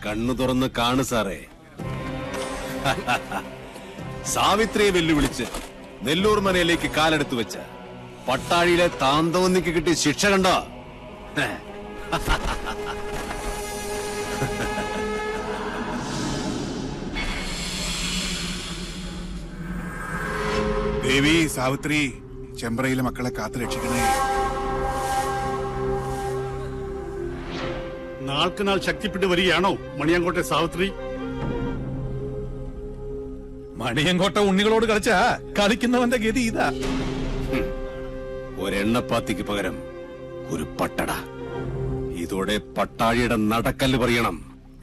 കണ്ണു തുറന്ന് കാണു സാറേ. സാവിത്രിയെ വെല്ലുവിളിച്ച് നെല്ലൂർ മനയിലേക്ക് കാലെടുത്തു വെച്ച പട്ടാഴിയിലെ താന്തോന്നിക്ക് കിട്ടിയ ശിക്ഷ കണ്ടോ? ദേവി സാവിത്രി, ചെമ്പ്രയിലെ മക്കളെ കാത്തു രക്ഷിക്കണേ. നാൾക്കുനാൾ ശക്തിപ്പെട്ടു വരികയാണോ മണിയങ്കോട്ടെ സാവിത്രി? മണിയങ്കോട്ട ഉണ്ണികളോട് കളിച്ചാ കളിക്കുന്നവന്റെ ഗതി ഇതാ. ഒരെണ്ണപ്പാത്തിക്ക് പകരം ഒരു പട്ടട. ഇതോടെ പട്ടാഴിയുടെ നടക്കല്ല് പറയണം.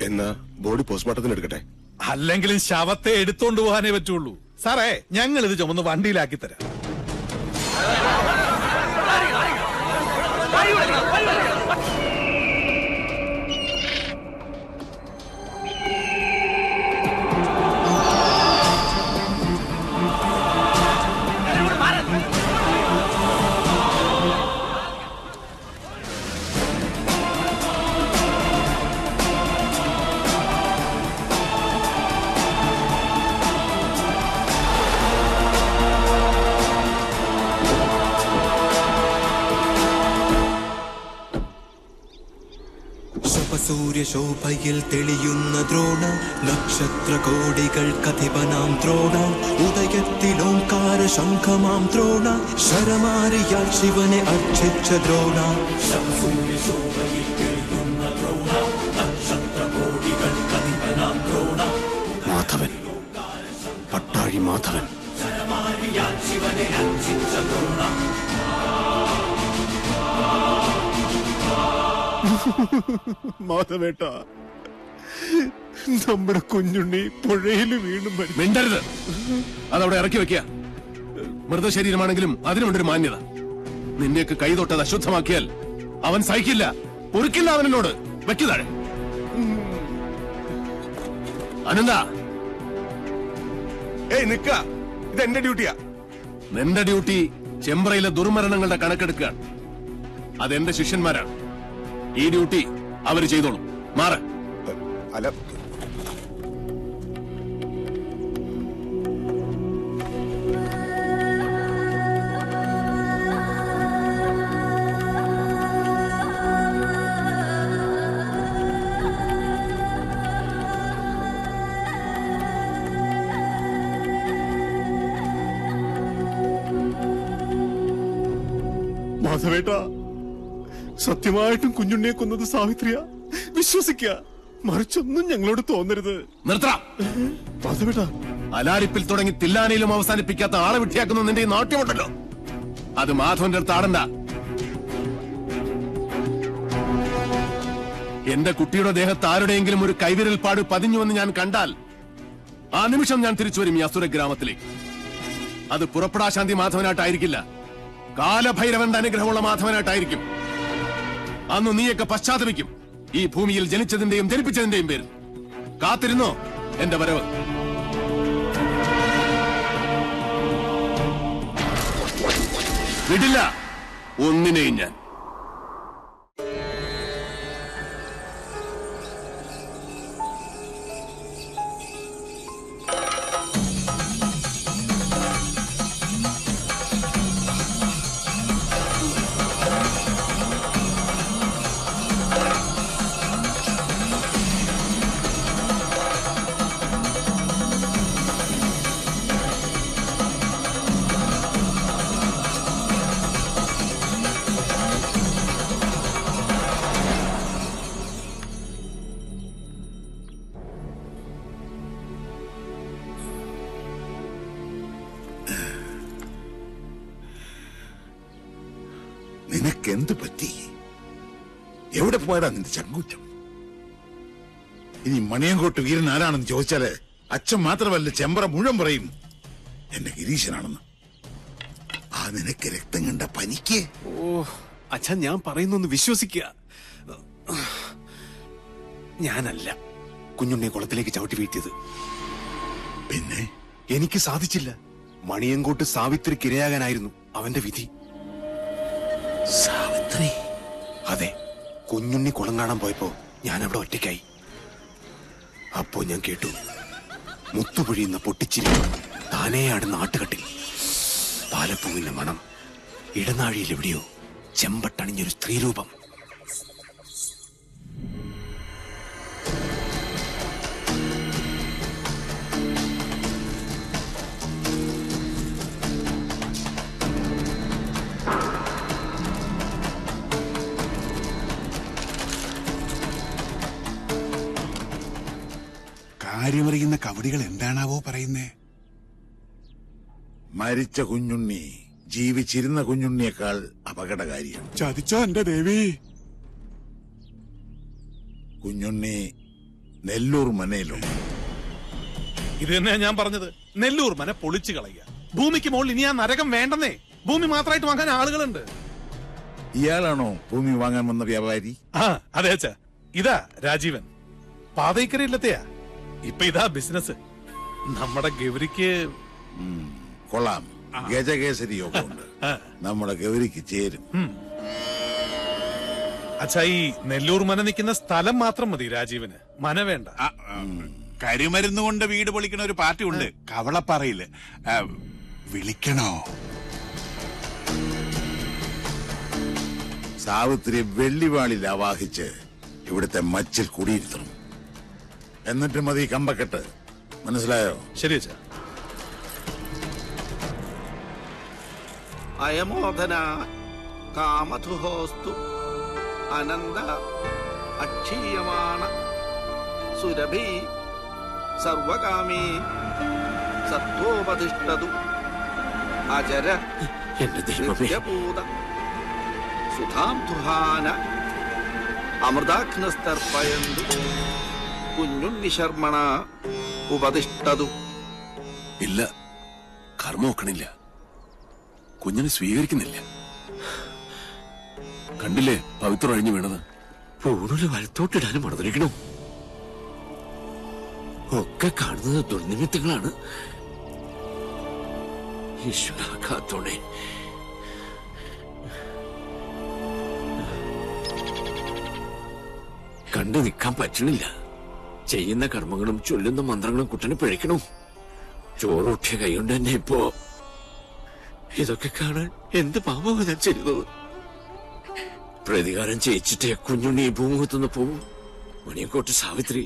എന്നാ ബോഡി പോസ്റ്റ്മോർട്ടത്തിന് എടുക്കട്ടെ? അല്ലെങ്കിലും ശവത്തെ എടുത്തോണ്ട് പോകാനേ പറ്റുള്ളൂ. സാറേ, ഞങ്ങൾ ഇത് ചുമന്ന് വണ്ടിയിലാക്കി തരാം. സൂര്യശോഭയിൽ തെളിയുന്ന ദ്രോണ, നക്ഷത്ര കോടികൾക്കധിപനാം ദ്രോണ, ഉദയത്തിലോംകാര ശംഖമാം ദ്രോണ, ശരമാരിയാൽ ശിവനെ അർച്ചിച്ച ദ്രോണ. സൂര്യശോഭയിൽ തെളിയുന്ന ദ്രോണ, നക്ഷത്ര കോടികൾക്കധിപനാം ദ്രോണ, മാധവൻ, പട്ടാഴി മാധവൻ. ശരമാരിയാൽ ശിവനെ അർച്ചിച്ച ദ്രോണ. മാധവേട്ട, നമ്മുടെ കുഞ്ഞുണ്ണി പുഴയിൽ വീണ്ടും മിണ്ടരുത്. അതവിടെ ഇറക്കി വെക്കുക. മൃതശരീരമാണെങ്കിലും അതിനുണ്ടൊരു മാന്യത. നിന്നെയൊക്കെ കൈതൊട്ടത് അശുദ്ധമാക്കിയാൽ അവൻ സഹിക്കില്ല, പൊറുക്കില്ല. അവനോട് വെക്കുതാഴെ. അനന്ത, നിക്ക, ഇത് എന്റെ ഡ്യൂട്ടിയാ. നിന്റെ ഡ്യൂട്ടി ചെമ്പ്രയിലെ ദുർമരണങ്ങളുടെ കണക്കെടുക്കുകയാണ്. അതെന്റെ ശിഷ്യന്മാരാണ്. ഈ ഡ്യൂട്ടി അവര് ചെയ്തോളൂ. മാറ. അല്ല, മാധവേട്ട, സത്യമായിട്ടും കുഞ്ഞുണ്ണിയെ കൊന്നത് സാവിത്രിയ. വിശ്വസിക്കുക, മറിച്ചൊന്നും ഞങ്ങളോട് തോന്നരുത്. നിർത്തണം. മാധവേട്ട, അലാരിപ്പിൽ തുടങ്ങി തില്ലാനയിലും അവസാനിപ്പിക്കാത്ത ആളെ വിട്ടിയാക്കുന്ന നിന്റെ ഈ നാട്യമുണ്ടല്ലോ, അത് മാധവന്റെ അടുത്ത് ആടണ്ട. എന്റെ കുട്ടിയുടെ ദേഹത്ത് ആരുടെയെങ്കിലും ഒരു കൈവിരൽ പാട് പതിഞ്ഞുവെന്ന് ഞാൻ കണ്ടാൽ ആ നിമിഷം ഞാൻ തിരിച്ചു വരും ഈ അസുര ഗ്രാമത്തിലേക്ക്. അത് പുറപ്പെടാശാന്തി മാധവനായിട്ടായിരിക്കില്ല, കാലഭൈരവന്റെ അനുഗ്രഹമുള്ള മാധവനായിട്ടായിരിക്കും. അന്ന് നീയൊക്കെ പശ്ചാത്തപിക്കും, ഈ ഭൂമിയിൽ ജനിച്ചതിന്റെയും ജനിപ്പിച്ചതിന്റെയും പേരിൽ. കാത്തിരുന്നോ എന്റെ വരവ്. വിടില്ല ഒന്നിനെയും ഞാൻ. നിനക്കെന്ത് പറ്റി? എവിടെ പോയടാ നിന്റെ ചങ്കൂറ്റം? ഇനി മണിയങ്കോട്ട് വീരൻ ആരാണെന്ന് ചോദിച്ചാല് അച്ഛൻ മാത്രമല്ല, ചെമ്പ്ര മുഴുവൻ പറയും എന്റെ ഗിരീശനാണെന്ന്. ആ നിനക്ക് രക്തം കണ്ട പനിക്ക്. ഓ അച്ഛൻ, ഞാൻ പറയുന്നൊന്ന് വിശ്വസിക്കുക. ഞാനല്ല കുഞ്ഞുണ്ണിയെ കുളത്തിലേക്ക് ചവിട്ടി വീഴ്ത്തിയത്. പിന്നെ എനിക്ക് സാധിച്ചില്ല. മണിയങ്കോട്ട് സാവിത്രിക്ക് ഇരയാകാനായിരുന്നു അവന്റെ വിധി. സാവിത്രി? അതെ, കുഞ്ഞുണ്ണി കുളം കാണാൻ പോയപ്പോ ഞാൻ അവിടെ ഒറ്റയ്ക്കായി. അപ്പോ ഞാൻ കേട്ടു മുത്തുപൊഴിയുന്ന പൊട്ടിച്ചിരി, താനേ ആടുന്ന ആട്ടുകട്ടിൽ പാലപ്പൂവിന്റെ മണം, ഇടനാഴിയിൽ എവിടെയോ ചെമ്പട്ടണിഞ്ഞൊരു സ്ത്രീരൂപം. കാര്യമറിയുന്ന കവടികൾ എന്താണാവോ പറയുന്നേ? മരിച്ച കുഞ്ഞുണ്ണി ജീവിച്ചിരുന്ന കുഞ്ഞുണ്ണിയേക്കാൾ അപകടകാരിയാണ്. ചതിച്ചോ എന്റെ ദേവി? കുഞ്ഞുണ്ണി നെല്ലൂർ മനയിലോ? ഇത് തന്നെയാ ഞാൻ പറഞ്ഞത്. നെല്ലൂർ മന പൊളിച്ചു കളയുക. ഭൂമിക്ക് മുകളിൽ ഇനി ആ നരകം വേണ്ടെന്നേ. ഭൂമി മാത്രമായിട്ട് വാങ്ങാൻ ആളുകളുണ്ട്. ഇയാളാണോ ഭൂമി വാങ്ങാൻ വന്ന വ്യാപാരി? ആ അതെ അച്ഛാ, ഇതാ രാജീവൻ. പാതയ്ക്കരയില്ലത്തെയാ. ഇപ്പൊ ഇതാ ബിസിനസ്. നമ്മുടെ ഗൗരിക്ക് കൊള്ളാം, ഗജകേസരി യോഗമുണ്ട്. നമ്മുടെ ഗൗരിക്ക് ചേരും. അച്ഛാ, ഈ നെല്ലൂർ മന നിൽക്കുന്ന സ്ഥലം മാത്രം മതി രാജീവന്, മന വേണ്ട. കരിമരുന്ന് കൊണ്ട് വീട് പൊളിക്കണ ഒരു പാർട്ടി ഉണ്ട് കവളപ്പാറയില്. വിളിക്കണോ? സാവിത്രി വെള്ളിവാളിൽ ആവാഹിച്ച് ഇവിടുത്തെ മച്ചിൽ കുടിയിരുത്തണം. എന്നിട്ട് മതി കമ്പക്കെട്ട്. മനസ്സിലായോ? ശരി അച്ഛാ. അയമോധന കാമധുഹോസ്തു അനന്ത അക്ഷീയമാണ സുരഭി സർവകാമീ സത്വോപതിഷ്ഠതു അജര നിത്യപൂത സുധാം ദുഹാന അമൃതാഗ്നസ്തർപ്പയന്തു കുഞ്ഞുണ്ണി ശർമ്മണ ഉപതിഷ്ഠതു. ഇല്ല, കർമ്മ വെക്കണില്ല. കുഞ്ഞിനെ സ്വീകരിക്കുന്നില്ല. കണ്ടില്ലേ പവിത്രം അഴിഞ്ഞു വീണത്? പൂണൂല് വലത്തോട്ടിടാനും മറന്നിരിക്കണോ? ഒക്കെ കാണുന്നത് ദുർനിമിത്തങ്ങളാണ്. ഈശ്വര കാത്തോണേ. കണ്ടു നിൽക്കാൻ പറ്റണില്ല. ചെയ്യുന്ന കർമ്മങ്ങളും ചൊല്ലുന്ന മന്ത്രങ്ങളും കുട്ടനെ പിഴയ്ക്കണു. ചോറൂട്ടിയ കൈകൊണ്ട് തന്നെ ഇപ്പോ ഇതൊക്കെ കാണാൻ എന്ത് പാപമാണ് ഞാൻ ചെയ്തത്? പ്രതികാരം ചെയ്യിച്ചിട്ടേ കുഞ്ഞുണ്ണി ഈ ഭൂമുഖത്തുനിന്ന് പോവും. മണിയക്കോട്ട് സാവിത്രി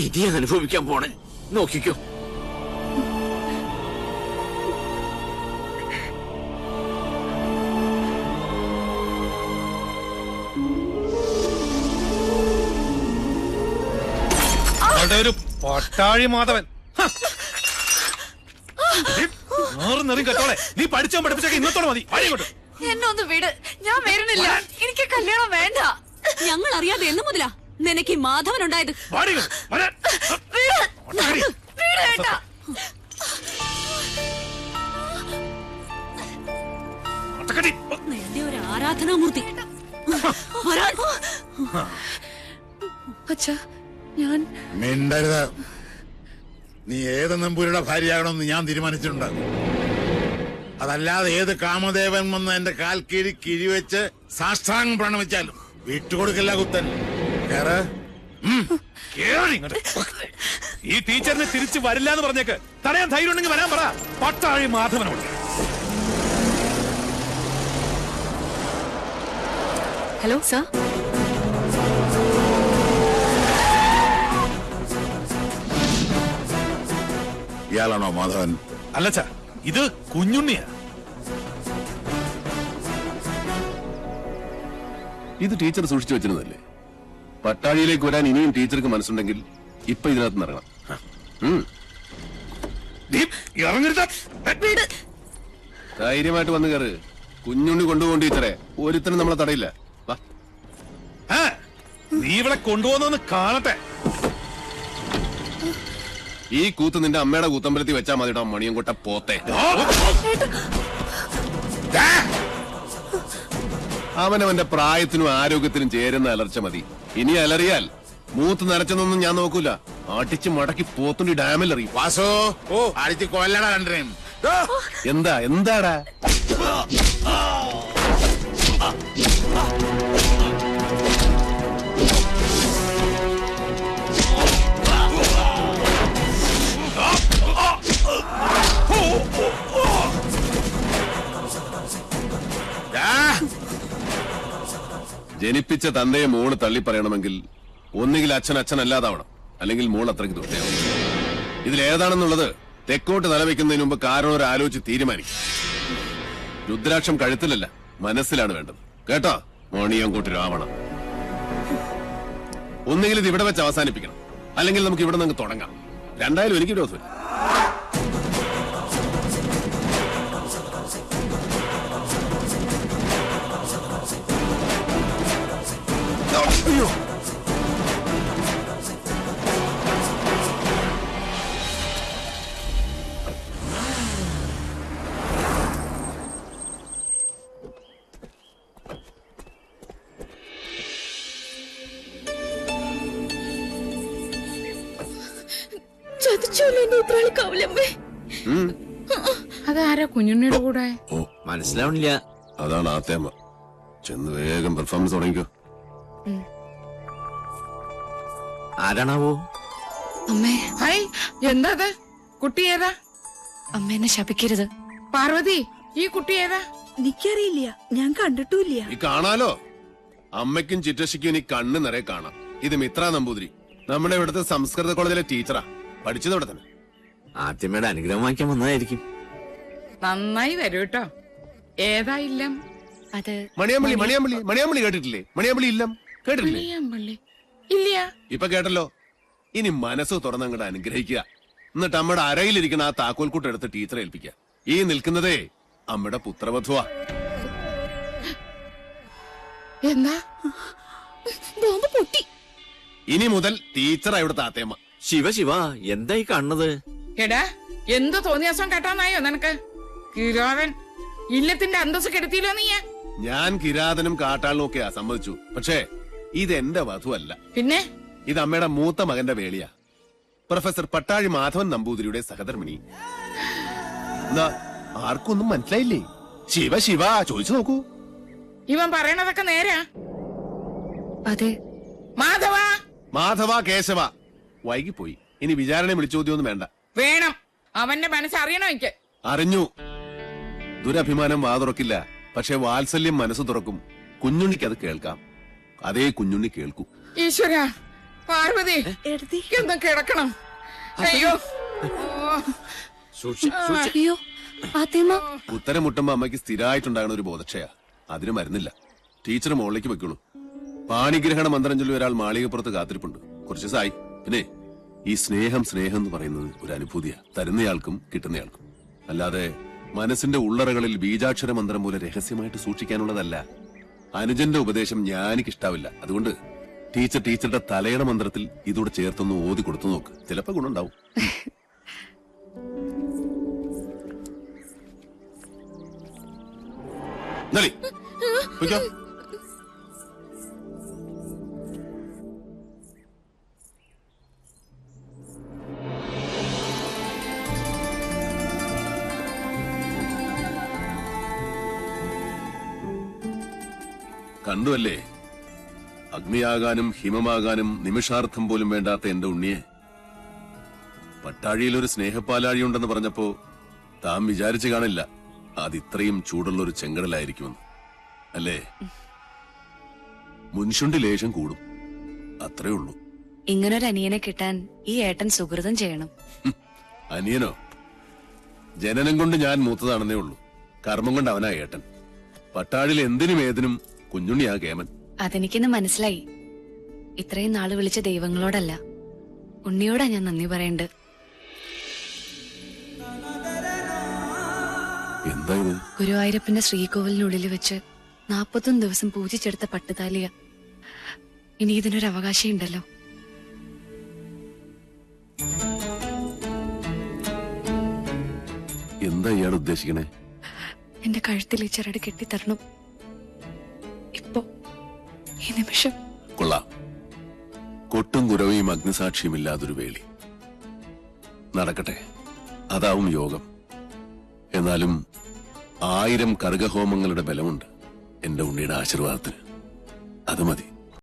ഇനി അനുഭവിക്കാൻ പോണേ. നോക്കിക്കോ. ഒരു പട്ടാഴി മാധവൻ. കേട്ടോളെ, നീ പഠിച്ചോ പഠിപ്പിച്ചൊക്കെ ഇന്നത്തോടെ മതി. എന്നെ ഒന്ന് വിട്, ഞാൻ വരുന്നില്ല. എനിക്ക് കല്യാണം വേണ്ട. ഞങ്ങൾ അറിയാതെ എന്ന് മുതലാ നിനക്ക് ഈ മാധവൻ ഉണ്ടായത്? നിന്റെ ഒരു ആരാധനാമൂർത്തി. അച്ഛാ, ഞാൻ മിണ്ടരുത്. നീ ഏത് നമ്പൂരിയുടെ ഭാര്യയാകണമെന്ന് ഞാൻ തീരുമാനിച്ചിട്ടുണ്ട്. അതല്ലാതെ ഏത് കാമദേവൻ വന്ന് എന്റെ കാൽ കീഴി കിഴിവെച്ച് സാഷ്ടാംഗം പ്രണമിച്ചാലും വിട്ടുകൊടുക്കില്ല കുത്തൻ. ഈ ടീച്ചറിന് തിരിച്ചു വരില്ല എന്ന് പറഞ്ഞേക്ക്. തടയാൻ ധൈര്യം ഉണ്ടെങ്കിൽ വരാൻ പറ. പട്ടാഴി മാധവനോട്. Hello sir. ഇയാളാണോ മാധവൻ? അല്ലച്ചാ, ഇത് കുഞ്ഞുണ്ണിയാ. ഇത് ടീച്ചർ സൂക്ഷിച്ചു വെച്ചിരുന്നതല്ലേ? പട്ടാഴിയിലേക്ക് വരാൻ ഇനിയും ടീച്ചർക്ക് മനസ്സുണ്ടെങ്കിൽ ഇപ്പൊ ഇതിനകത്ത് ഇറങ്ങണം. ധൈര്യമായിട്ട് വന്ന് കയറ്. കുഞ്ഞുണ്ണി കൊണ്ടുപോകണ്ട ടീച്ചറെ. ഒരുത്തനും നമ്മളെ തടയില്ല. നീ ഇവിടെ കൊണ്ടുപോകുന്നൊന്ന് കാണട്ടെ. ഈ കൂത്ത് നിന്റെ അമ്മയുടെ കൂത്തമ്പലത്തിൽ വെച്ചാ മതിട്ടോ മണിയൻകൊട്ട പോത്തെ. അവനവന്റെ പ്രായത്തിനും ആരോഗ്യത്തിനും ചേരുന്ന അലർച്ച മതി. ഇനി അലറിയാൽ മൂത്ത് നരച്ചെന്നൊന്നും ഞാൻ നോക്കൂല. അടിച്ച് മടക്കി പോത്തുണ്ടി ഡാമിൽ എറിയും. വാസോ, അടിച്ച് കൊല്ലടാ രണ്ടരയും. എന്താടാ? സ്നേഹിച്ച തന്തയെ മോള് തള്ളി പറയണമെങ്കിൽ ഒന്നുകിൽ അച്ഛൻ അച്ഛനല്ലാതാവണം, അല്ലെങ്കിൽ മോൾ അത്രയ്ക്ക് ദുഷ്ടയാവും. ഇതിലേതാണെന്നുള്ളത് തെക്കോട്ട് തലവെക്കുന്നതിന് മുമ്പ് കാരണവർ ആലോചിച്ച് തീരുമാനിക്കും. രുദ്രാക്ഷം കഴുത്തിലല്ല, മനസ്സിലാണ് വേണ്ടത്. കേട്ടോ മോണിയംകോട്ട് രാവണം. ഒന്നുകിൽ ഇത് ഇവിടെ വെച്ച് അവസാനിപ്പിക്കണം, അല്ലെങ്കിൽ നമുക്ക് ഇവിടെ നിന്ന് തുടങ്ങാം. രണ്ടായാലും എനിക്ക് വിരോധമില്ല. അയ്യോ, അതാരാ കുഞ്ഞുണ്ണിയുടെ കൂടെ? ഓ മനസ്സിലാവണില്ല. അതാണ് ആത്തേമ്മ. ചെന്ന് വേഗം പെർഫോമൻസ് തുടങ്ങിക്കോ. ആരാണാവോ? അമ്മേ, ഹായ്, എന്താ അത്? കുട്ടി ഏതാ? അമ്മ എന്നെ ശപിക്കരുത്. പാർവതി, ഈ കുട്ടി ഏതാ? എനിക്കറിയില്ല, ഞാൻ കണ്ടിട്ടുമില്ല. ഈ കാണാലോ, അമ്മയ്ക്കും ചിറ്റശിക്കും ഇനി കണ്ണ് നിറയെ കാണാം. ഇത് മിത്ര നമ്പൂതിരി, നമ്മുടെ ഇവിടുത്തെ സംസ്കൃത കോളേജിലെ ടീച്ചറാ. പഠിച്ചത് ഇവിടെ തന്നെ. ആദ്യമേടെ അനുഗ്രഹം വാങ്ങിക്കാൻ വന്നതായിരിക്കും. നന്നായി വരൂ കേട്ടോ. ഏതാ ഇല്ലം? അത് മണിയാമ്പള്ളി. മണിയാമ്പള്ളി മണിയാമ്പള്ളി കേട്ടിട്ടില്ലേ? മണിയാമ്പള്ളി ഇല്ലം കേട്ടിട്ടില്ലേ? മണിയാമ്പള്ളി ഇല്ല. ഇപ്പൊ കേട്ടല്ലോ. ഇനി മനസ്സ് തുറന്നങ്ങോട്ട് അനുഗ്രഹിക്കുക. എന്നിട്ട് അമ്മയുടെ അരയിലിരിക്കുന്ന ആ താക്കോൽക്കൂട്ട് എടുത്ത് ടീച്ചറെ ഏൽപ്പിക്കുക. ഈ നിൽക്കുന്നതേ അമ്മയുടെ പുത്രവധുവാ. എന്താ? ബോംബ് പൊട്ടി. ഇനി മുതൽ ടീച്ചറാ ഇവിടുത്തെ ആത്തേമ്മ. ശിവ ശിവ, എന്തായി കാണുന്നത്? എടാ, എന്ത് തോന്നിയാസം കേട്ടാന്നായോ നിനക്ക്? കിരാവൻ ഇല്ലത്തിന്റെ അന്തസ് കെടുത്തിയില്ലോ നീ. ഞാൻ കിരാതനും കാട്ടാളിനും ഒക്കെയാ സമ്മതിച്ചു. പക്ഷേ ഇതെന്റെ വധുവല്ല. പിന്നെ ഇത് അമ്മയുടെ മൂത്ത മകന്റെ വേളിയാ. പ്രൊഫസർ പട്ടാഴി മാധവൻ നമ്പൂതിരിയുടെ സഹധർമ്മിണി. എന്താ ആർക്കൊന്നും മനസ്സിലായില്ലേ? ശിവ ശിവ ചോദിച്ചു നോക്കൂ. ഇവൻ പറയണതൊക്കെ നേരാ? അതെ. മാധവ, മാധവ, കേശവ. വൈകിപ്പോയി. ഇനി വിചാരണ വിളിച്ചോദ്യമൊന്നും വേണ്ട. വേണം. അവന്റെ മനസ്സറിയണോ എനിക്ക്? അറിഞ്ഞു. ദുരഭിമാനം വാതുറക്കില്ല, പക്ഷെ വാത്സല്യം മനസ്സ് തുറക്കും. കുഞ്ഞുണ്ണിക്ക് അത് കേൾക്കാം. അതേ കുഞ്ഞുണ്ണി കേൾക്കൂ. ഈശ്വര, പാർവതി എന്തും കിടക്കണം. അയ്യോ, അയ്യോ, ആത്തേമ്മ. ഉത്തരം മുട്ടുമ്പോ അമ്മയ്ക്ക് സ്ഥിരമായിട്ടുണ്ടാകുന്ന ഒരു ബോധക്ഷയാ. അതിന് മരുന്നില്ല. ടീച്ചർ മുകളിലേക്ക് വെക്കുള്ളൂ. പാണിഗ്രഹണ മന്ത്രം ചൊല്ലി ഒരാൾ മാളികപ്പുറത്ത് കാത്തിരിപ്പുണ്ട്. കുറച്ച് ദിവസമായി. പിന്നെ ഈ സ്നേഹം എന്ന് പറയുന്നത് ഒരു അനുഭൂതിയാ, തരുന്നയാൾക്കും കിട്ടുന്നയാൾക്കും. അല്ലാതെ മനസ്സിന്റെ ഉള്ളറകളിൽ ബീജാക്ഷര മന്ത്രം പോലെ രഹസ്യമായിട്ട് സൂക്ഷിക്കാനുള്ളതല്ല. അനുജന്റെ ഉപദേശം ഞാനിക്കിഷ്ടാവില്ല. അതുകൊണ്ട് ടീച്ചറുടെ തലയുടെ മന്ത്രത്തിൽ ഇതോടെ ചേർത്തൊന്ന് ഓതി കൊടുത്തു നോക്ക്. ചിലപ്പോ ഗുണമുണ്ടാവും. കണ്ടുവല്ലേ, അഗ്നിയാകാനും ഹിമമാകാനും നിമിഷാർത്ഥം പോലും വേണ്ടാത്ത എന്റെ ഉണ്ണിയെ. പട്ടാഴിയിലൊരു സ്നേഹപ്പാലാഴിയുണ്ടെന്ന് പറഞ്ഞപ്പോ താൻ വിചാരിച്ചു കാണില്ല അതിത്രയും ചൂടുള്ളൊരു ചെങ്കടലായിരിക്കുമെന്ന്. അല്ലേ? മുൻഷുണ്ടി ലേശം കൂടും, അത്രേ ഉള്ളൂ. ഇങ്ങനൊരു അനിയനെ കിട്ടാൻ ഈ ഏട്ടൻ സുഹൃതം ചെയ്യണം. അനിയനോ? ജനനം കൊണ്ട് ഞാൻ മൂത്തതാണെന്നേ ഉള്ളൂ. കർമ്മം കൊണ്ട് അവനാ ഏട്ടൻ. പട്ടാഴിൽ എന്തിനും ഏതിനും കുഞ്ഞുണ്ണിയാ കേമൻ. അതെനിക്കിന്ന് മനസ്സിലായി. ഇത്രയും നാള് വിളിച്ച ദൈവങ്ങളോടല്ല, ഉണ്ണിയോടാ ഞാൻ നന്ദി പറയണ്ട്. എന്താ ഇത്? ഗുരുവായൂരപ്പന്റെ ശ്രീകോവിലിനുള്ളിൽ വെച്ച് 41 ദിവസം പൂജിച്ചെടുത്ത പട്ടുതാലിയ. ഇനി ഇതിനൊരു അവകാശം ഉണ്ടല്ലോ. എന്താ ഇയാൾ ഉദ്ദേശിക്കണേ? എന്റെ കഴുത്തിൽ ഈ ചരട് കെട്ടിത്തരണം. ഇപ്പോ ഈ നിമിഷം. കൊള്ളാം. കൊട്ടും കുരവയും അഗ്നിസാക്ഷിയുമില്ലാതൊരു വേളി നടക്കട്ടെ. അതാവും യോഗം. എന്നാലും 1000 കർഗഹോമങ്ങളുടെ ബലമുണ്ട് എന്റെ ഉണ്ണിയുടെ ആശീർവാദത്തിന്. അത് മതി.